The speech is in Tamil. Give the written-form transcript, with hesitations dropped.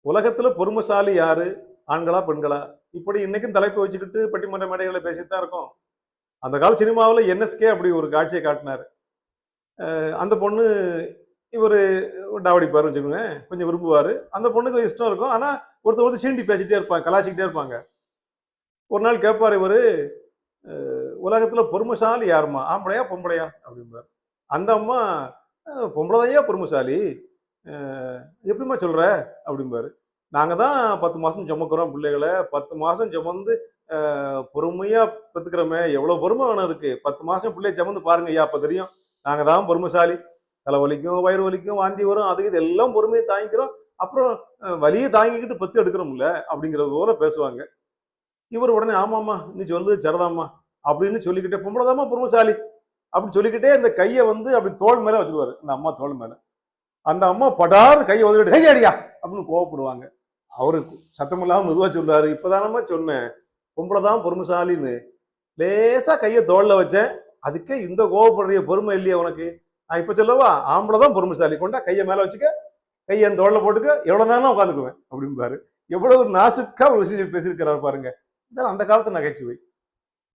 உலகத்துல பொறுமைசாலி யாரு? ஆண்களா, பெண்களா? இப்படி இன்னைக்கும் தலைப்பு வச்சுக்கிட்டு பட்டிமன்ற மேடைகள்ல பேசிட்டு தான் இருக்கோம். அந்த கால சினிமாவுல என்எஸ்கே அப்படி ஒரு காட்சிய காட்டினாரு. அந்த பொண்ணு இவரு டாவடிப்பாருன்னு வச்சுக்கோங்க. கொஞ்சம் விரும்புவாரு. அந்த பொண்ணுக்கு இஷ்டம் இருக்கும். ஆனா, ஒருத்தர் வந்து சீண்டி பேசிட்டே இருப்பாங்க. கலாய்ச்சிக்கிட்டே இருப்பாங்க. ஒரு நாள் கேட்பாரு இவரு, "உலகத்துல பொறுமைசாலி யாரும்மா? ஆம்பளையா, பொம்பளையா?" அப்படிம்பாரு. அந்த அம்மா, பொம்பள தான்யா பொறுமைசாலி. அ எப்படிம்மா சொல்ற?" அப்படிம்பாரு. "நாங்க தான் 10 மாசம் சுமக்கிறோம் பிள்ளைகள. 10 மாசம் சுமந்து பொறுமையா பெத்துக்கிறோமே, எவ்வளவு பொறுமை வேணும் அதுக்கு. 10 மாசம் பிள்ளைய சுமந்து பாருங்கய்யா, அப்ப தெரியும். நாங்க தான் பொறுமைசாலி. தலை வலிக்கும், வயிறு வலிக்கும், வாந்தி வரும். அது இது எல்லாம் பொறுமையா தாங்கிக்கிறோம். அப்புறம் வலிய தாங்கிக்கிட்டு பெத்து எடுக்கிறோம்ல." அப்படிங்கிறது போல பேசுவாங்க. இவர் உடனே, "ஆமாம்மா, நீ சொல்றது சரிதாம்மா" அப்படின்னு சொல்லிக்கிட்டே, "பொம்பள பொறுமைசாலி" அப்படின்னு சொல்லிக்கிட்டே இந்த கைய வந்து அப்படி தோள் மேல வச்சுருவாரு. அந்த அம்மா தோள் மேல. அந்த அம்மா படார்னு கைய உதறிட்டு, "கை அடியா" அப்படின்னு கோவப்படுவாங்க. அவரு சத்தமில்லாம மெதுவா சொல்றாரு, "இப்பதானம்மா சொன்னேன், பொம்பள தான் பொறுமைசாலின்னு. லேசா கைய தோள்ல வச்சேன். அதுக்கே இந்த கோவப்படுறிய, பொறுமை இல்லையா உனக்கு? நான் இப்ப சொல்லவா? ஆம்பள தான் பொறுமைசாலி. கொண்டா கைய மேல வச்சுக்க, கைய என் தோள்ல போட்டுக்க, எவ்வளவு நேரம் உட்காந்துக்குவேன்" அப்படிம்பாரு. எவ்வளவு நாசுக்கா ஒரு விஷயம் பேசியிருக்கிறார் பாருங்க. இதெல்லாம் அந்த காலத்து நகைச்சுவை.